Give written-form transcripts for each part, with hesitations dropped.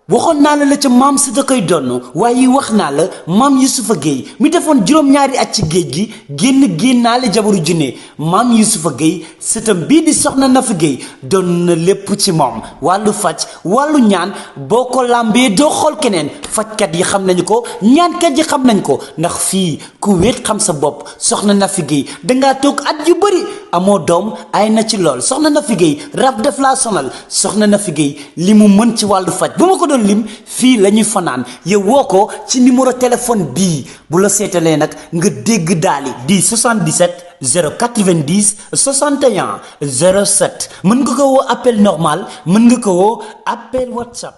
waxoon naa la ca maam si da koy donn waaye wax naa la maam Yusufa Gueye mi defoon juróom-ñaari at ci géej gi génnaale jabaru junne maam Yusufa Gueye sëtam bii di soxna Nafi Gueye doon na lépp ci moom wàllu faj wàllu ñaan boo ko làmbee doo xool keneen fajkat yi xam nañu ko ñaankat yi xam nañ ko ndax fii ku wéet xam sa bopp soxna Nafi Gueye dangaa toog at yu bëri amoo doom ay na ci lool soxna Nafi Gueye rab def laa sonal soxna Nafi Gueye li mu mën ci wàllu faj bu ma ko doon lim fii la ñuy fanaan yow woo ko ci numéro téléphone bii bu la seetalee nag nga dégg daali di 77 090 61 07 mën nga ko woo appel normal mën nga ko woo appel WhatsApp.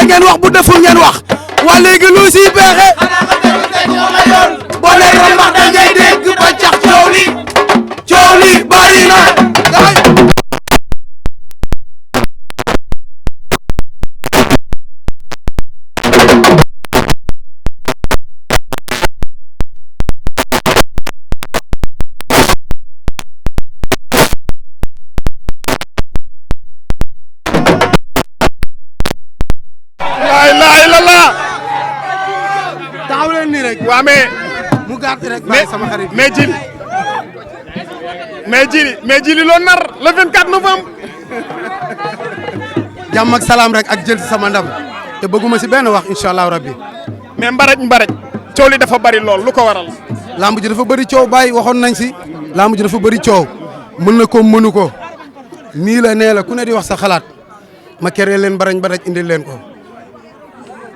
ngeen wax bu deful ngeen wax waa léegi lu si beexe boo nee rambax da ngay dégg ba cax coow li bari na waaw mu gàtt rek bàyyi sama xarit mais jili loo nar le 24 novembre. jàmm ak salaam rek ak jël sama ndam te bëgguma si benn wax incha allah rabbi. mais mbaraj coow li dafa bari lool lu ko waral. lamb ji dafa bëri coow bàyyi waxoon nañ si. lamb ji dafa bëri coow mën na ko mënu ko nii la nee la ku ne di wax sa xalaat ma keree leen mbaraj indil leen ko.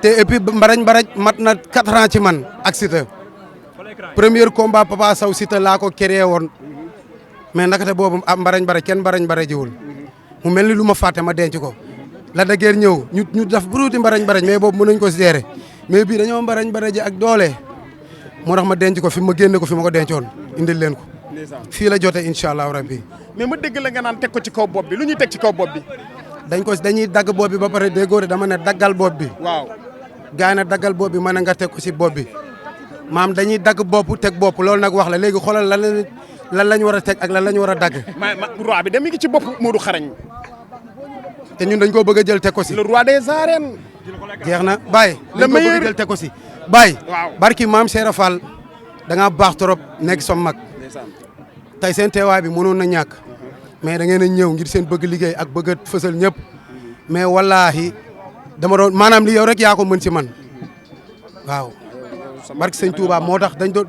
te et puis mbaraj mat na 4 ans ci man ak Siteu premier combat Papa Sow Siteu laa ko créé woon mais nakate boobu mbaraj kenn mbarajiwul mu mel ni lu ma fàtte ma denc ko la da guerre ñëw ñu def buruuti mbaraj mais boobu mënuñ ko gérer mais bii dañoo mbaraji ak doole moo tax ma denc ko fi ma génne ko fi ma ko dencoon indil leen ko fii la jotee incha allah rabbi. mais ma dégg la nga naan teg ko ci kaw bopp bi lu ñuy teg ci kaw bopp bi. dañuy dagg bopp bi ba pare déggoo dama ne daggal bopp bi. waaw. gaa na daggal bopp bi mën na nga teg ko si bopp bi maam dañuy dagg bopp teg bopp loolu nag wax la léegi xoolal lan lañ war a teg ak lan lañ war a dagg. roi bi dem mi ngi ci bopp Modou Xarañ. te ñun dañ koo bëgg a jël teg ko si. le roi des arènes. jeex na Baye. le meilleur dañ ko bëgg a jël teg ko si. Baye. waaw barki maam Cheikh Fall da ngaa baax trop nekk som mag. tey seen teewaay bi mënoon na ñàkk. mais da ngeen a ñëw ngir seen bëgg liggéey ak bëgg a fësal ñëpp mais wallaahi dama doon maanaam li yow rek yaa ko mën ci man waaw. barke sëñ Touba moo tax dañ doon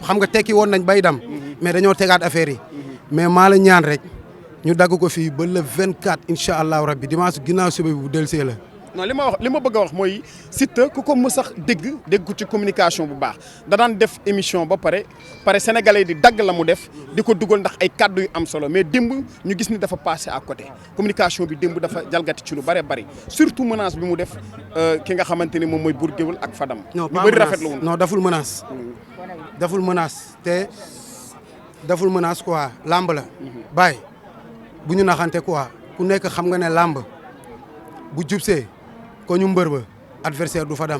xam nga tekki woon nañ bay dam mais dañoo tegaat affaire yi mais maa la ñaan rek ñu dagg ko fii ba le 24 incha allahu rabbi dimanche ginnaaw suba bi bu dellusee la. non li ma bëgg a wax mooy Siteu ku ko mës a dégg ko ci communication bu baax da daan def émission ba pare sénégalais di dagg la mu def di ko dugal ndax ay kàddu yu am solo mais démb ñu gis ni dafa passé à côté communication bi démb dafa jalgati ci lu bari surtout menace bi mu def ki nga xamante ni moom mooy Bour Gueweul ak Fadam. non ñu bëri rafetlu woon non daful menace. daful menace te daful menace quoi lamb la. bàyyi bu ñu naxante quoi ku nekk xam nga ne lamb bu jubsee ko ñu mbër ba adversaire du fa dem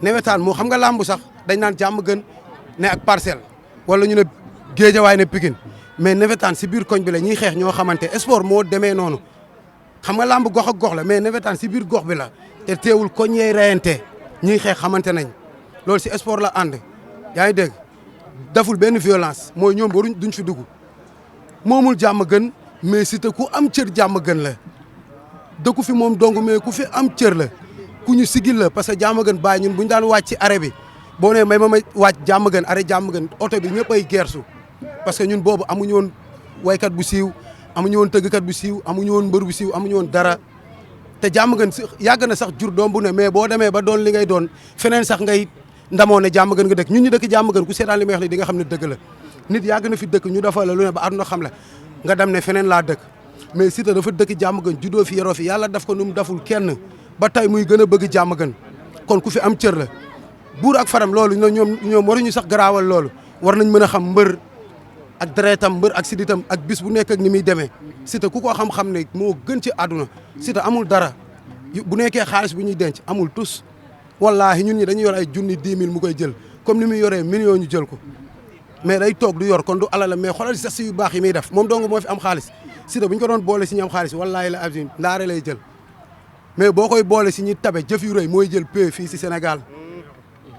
nawetaan moo xam nga làmb sax dañ naan jàmm gën ne ak parcelle wala ñu ne géejawaay ne Pikine mais nawetaan si biir koñ bi la ñuy xeex ñoo xamante sport moo demee noonu xam nga làmb gox ak gox la mais nawetaan si biir gox bi la te teewul koñ yee reyante ñuy xeex xamante nañ loolu si sport la ànd yaa ngi dégg daful benn violence mooy ñoom waruñ duñ fi dugg moomul jàmm gën mais Siteu ku am cër jàmm gën la dëkku fi moom dong mais ku fi am cër la ku ñu sigil la parce que jàmm gën bàyyi ñun bu ñu daan wàcc ci arrêt bi boo nee may ma wàcc jàmm gën arrêt jàmm gën oto bi ñëpp ay gersu parce que ñun boobu amuñu woon waykat bu siiw amuñu woon tëggkat bu siiw amuñu woon mbër bu siiw amuñu woon dara te jàmm gën si yàgg na sax jur doom bu ne mais boo demee ba doon li ngay doon feneen sax ngay ndamoo ne jàmm gën nga dëkk ñun ñu dëkk jàmm gën ku seetaan li may wax li di nga xam ne dëgg la nit yàgg na fi dëkk ñu dafa la lu ne ba àdduna xam la nga dem ne feneen laa dëkk mais Siteu dafa dëkk jàmm gën juddoo fi yaroo fi yàlla daf ko nu mu daful kenn ba tey muy gën a bëgg jàmm gën kon ku fi am cër la Bour ak Fadam loolu ñoom waruñu sax garaawal loolu war nañ mën a xam mbër ak deretam mbër ak siditam ak bis bu nekk ak ni muy demee Siteu ku ko xam-xam ne moo gën ci àdduna Siteu amul dara bu nekkee xaalis bu ñuy denc amul tus wallaahi ñun ñi dañuy yor ay junni 10 000 mu koy jël comme ni muy yoree million ñu jël ko mais day toog du yor kon du alala mais xoolal sax si yu baax yi muy def moom dong moo fi am xaalis Siteu bu ñu ko doon boole si ñi am xaalis wallaahi la abim ndaare lay jël mais boo koy boole si ñi tabe jëf yu rëy mooy jël paie fii si Sénégal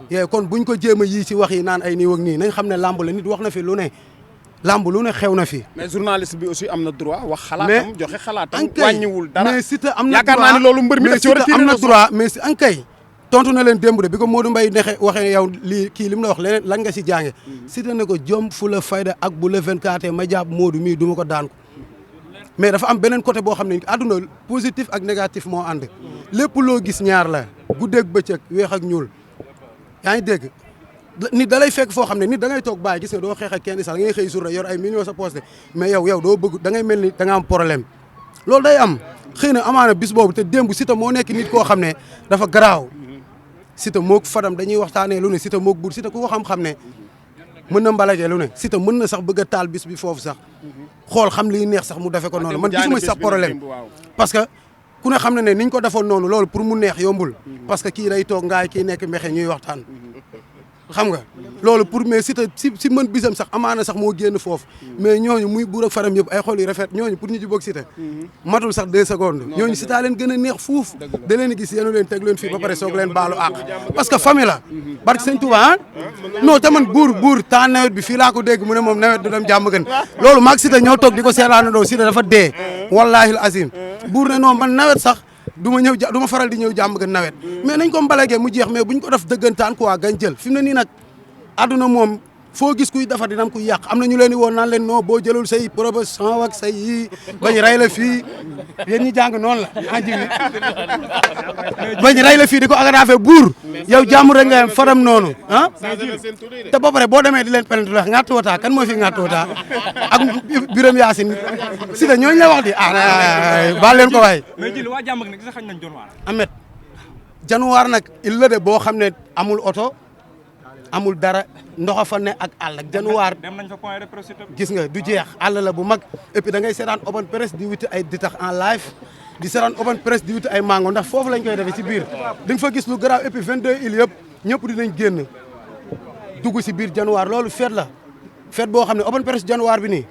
yee kon buñ ko jéem a yii ci wax yi naan ay nii ak nii nañ xam ne lamb la nit wax na fi lu ne lamb lu ne xew na fi. mais journaliste bi aussi am na droit wax xalaatam joxe xalaatam wàññiwul dara mais Siteu am na droit yaakaar naa ne loolu mbër mi daf ci war a am na droit mais ankay tontu na leen démb de bi ko Modou Mbaye nexe waxee yow lii kii li mu la wax leneen lan nga si jànge Siteu ne ko jom fu la fayda ak bu le 24 ma jàpp Modou mii du ma ko daan ko mais dafa am beneen côté boo xam ne àdduna positif ak négatif moo ànd lépp loo gis ñaar la guddeeg bëccëg weex ak ñuul yaa ngi dégg nit da lay fekk foo xam ne nit da ngay toog bàyyi gis nga doo xeex ak kenn sax da ngay xëy sur yor ay millions sa poste mais yow doo bëgg da ngay mel ni da nga am problème loolu day am xëy na amaana bis boobu te démb Siteu moo nekk nit koo xam ne dafa garaaw Siteu moog Fadam dañuy waxtaanee lu ne Siteu moog Bour Siteu ku ko xam-xam ne mën na mbalagee lu ne Siteu mën na sax bëgg a taal bis bi foofu sax xool xam liy neex sax mu defe ko noonu man gisuma sax problème parce que ku ne xam na ne niñ ko defoon noonu loolu pour mu neex yombul parce que kii day toog ngaay kii nekk mexe ñuy waxtaan xam nga loolu pour mais Siteu si mën bisam sax amaana sax moo génn foofu mais ñooñu muy Bour ak Fadam yëpp ay xol yu rafet ñooñu pour ñu jubóog Siteu matul sax 2 secondes ñooñu Siteu leen gën a neex fuuf da leen gis yéenu leen teg leen fii ba pare soog leen baalu àq parce que famille la barke sëñ Touba ah non te man Bour temps nawet bi fii laa ko dégg mu ne moom nawet du dem jàmm gën loolu maag Siteu ñoo toog di ko seetaanandoo Siteu dafa dee wallahi azim Bour ne non man nawet sax du ma faral di ñëw jàmm gën nawet mais nañ ko mbalagee mu jeex mais buñ ko def dëggantaan quoi gañ jël fi mu ne nii nag àdduna moom foo gis kuy defar dina am kuy yàq am na ñu leen di woon naan leen non boo jëlul say proposition ak say yi bañ rey la fii yéen ñi jàng noonu la ah ji bañ rey la fii di ko agrafé Bour yow jàmm rek nga Fadam noonu ah te ba pare boo demee di leen pelent wax ŋàtt wota kan moo fi ŋàtt wota ak Birame Yacine Siteu ñooñu la wax di baal leen ko waay mais jël waa jàmm nag gis xañ nañ Januar Ahmed Januar nag il la de boo xam ne amul oto amul dara ndoxa fa ne ak àll ak Januar dem nañ fa point de presse gis nga du jeex àll la bu mag et puis da ngay seetaan open presse di wuti ay ditax en live di seetaan open presse di wuti ay mango ndax foofu lañ koy defee ci biir di nga fa gis lu garaaw et puis 22 îles yëpp ñëpp dinañ génn dugg ci biir Januar loolu fête la fête boo xam ne open presse Januar bi nii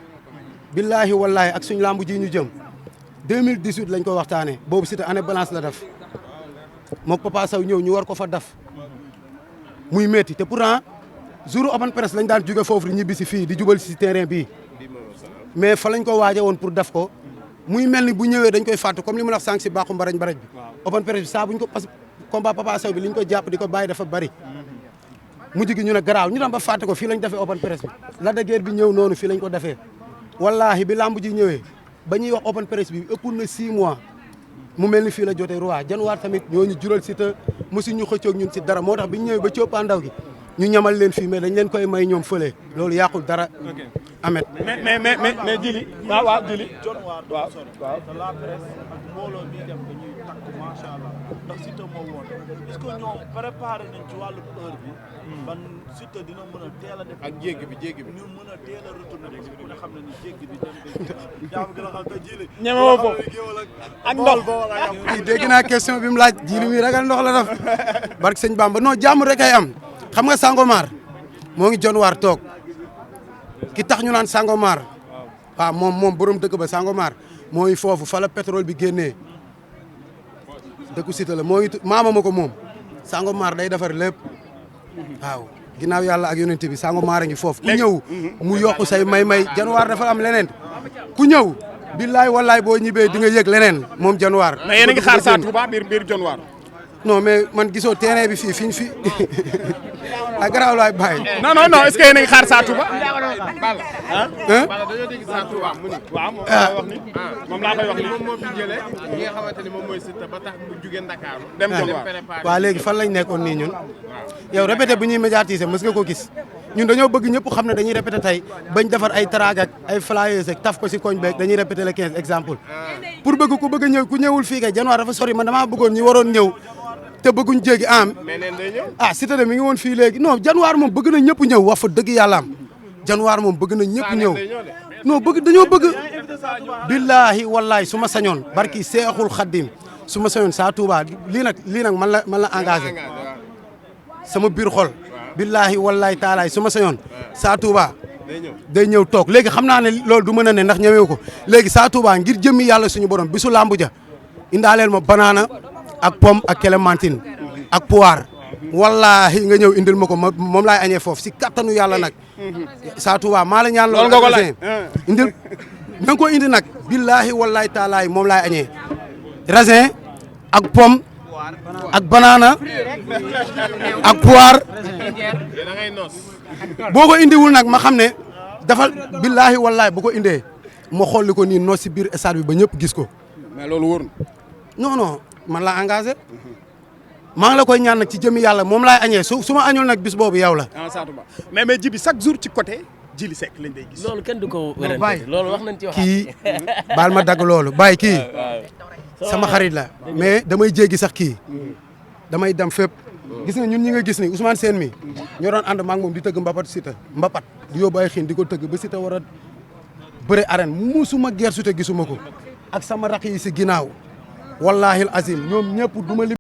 billaahi wallaahi ak suñu lambu ji ñu jëm 2018 lañ ko waxtaanee boobu Siteu année balance la def mook Papa Sow ñëw ñu war ko fa def muy métti te pourtant jour open presse lañ daan jóge foofu di ñibbi si fii di jubal si terrain bii mais fa lañ ko waaje woon pour def ko muy mel ni bu ñëwee dañ koy fàtte comme li ma la wax sànq si baaxu mbarañ baraj bi open press bi saa buñ ko parce que combat Papa Sow bi li ñu ko jàpp di ko bàyyi dafa bari mujj gi ñu ne garaaw ñu dem ba fàtte ko fii lañ defee open press bi la de guerre bi ñëw noonu fii lañ ko defee wallahi bi lamb ji ñëwee ba ñuy wax open press bi ëpp na 6 mois mu mel ni fii la jotee roi Januar tamit ñooñu jural si te mosu ñu xëccoog ñun si dara moo tax bi ñu ñëwee ba coppaandaw gi ñu ñamal leen fii mais dañ leen koy may ñoom fële loolu yàqul dara. Amet mais Djily waaw Djily waaw te la presse ak mbooloo mi dem dañuy takk macha allah ndax Siteu moo woon est-ce que ñoom préparé nañ ci wàllu heure bi ban Siteu dina mën a teel a def ak jéggi bi ñu mën a teel a retourné parce que ku ne xam na ni jéggi bi dem de jaamu gën a xam te Djily ñeme woo foofu ak ndox kii dégg naa question bi mu laaj Djily mi ragal ndox la def barke sëñ Bamba non jàmm rek ay am xam nga Sangomar moo ngi Januar toog ki tax ñu naan Sangomar waaw moom borom dëkk ba Sangomar mooy foofu fa la pétrole bi génnee dëkku Siteu la moo ngi maama ma ko moom Sangomar day defar lépp waaw ginnaaw yàlla ak yonent bi Sangomar a ngi foofu ku ñëw mu yokku say may Januar dafa am leneen ku ñëw billaay wallaay boo ñibbee di nga yëg leneen moom Januar. mais yéen a ngi xaar Sa Touba biir Januar. non mais man gisoo terrain bi fii fiñ fi ak garaaw laay bàyyi. non est-ce que yéen a ngi xaar Sa Touba. Balla dañoo dégg Sa Touba mu ni. waaw moom laa wax ni moom laa koy wax ni moom moo fi jëlee ñi nga xamante ni moom mooy Siteu ba tax mu jugee Ndakaaru. dem Januar waaw léegi fan lañ nekkoon nii ñun. yow répété bu ñuy médiatiser mës nga ko gis ñun dañoo bëgg ñëpp xam ne dañuy répété tey bañ defar ay traag ak ay flyers ak taf ko si koñ beeg dañuy répété le 15 exemple. pour bëgg ku bëgg ñëw ku ñëwul fii kay Januar dafa sori man damaa bëggoon ñi waroon ñëw te bëgguñ jéggi am. mais neen day ñëw. ah Siteu de mi ngi woon fii léegi non Januar moom bëgg na ñëpp ñëw wax fa dëgg yàlla am Januar moom bëgg na ñëpp ñëw non bëgg dañoo bëgg billahi wallahi su ma sañoon barki Seexul Xaddim su ma sañoon Sa Touba lii nag man la engagé sama biir xol billahi wallahi taalaay su ma sañoon Sa Touba day ñëw toog léegi xam naa ne loolu du mën a ne ndax ñëwee ko léegi Sa Touba ngir jëmmi yàlla suñu borom bisu lambu ja indaaleel ma banaana ak pomme ak clémentine ak poire wallahi nga ñëw indil ma ko moom laay añee foofu si kattanu yàlla nag Sa Touba maa la ñaan loolu nga ko laaj indil na nga ko indi nag billahi wallahi taalaay moom laay añee raisin ak pomme ak banaana ak poire boo ko indiwul nag ma xam ne dafa billahi wallahi bu ko indee ma xolli ko nii noos si biir stade bi ba ñëpp gis ko mais loolu wóor na non man la engagé maa ngi la koy ñaan nag ci jëmi yàlla moom laay añee su ma añul nag bis boobu yow la. Sa Touba mais Djiby chaque jour ci côté Djily Seck lañ day gis. loolu kenn du ko wérante loolu wax nañ ci wax kii baal ma dagg loolu bàyyi kii sama xarit la mais damay jéggi sax kii damay dem fépp gis nga ñun ñi nga gis ni Ousmane Sène mi ñoo doon ànd maak moom di tëgg mbapat Siteu mbapat di yóbbu ay xiin di ko tëgg ba Siteu war a bëre arène musuma ger Siteu gisuma ko ak sama rakk yi si ginnaaw wallahi azim ñoom ñëpp duma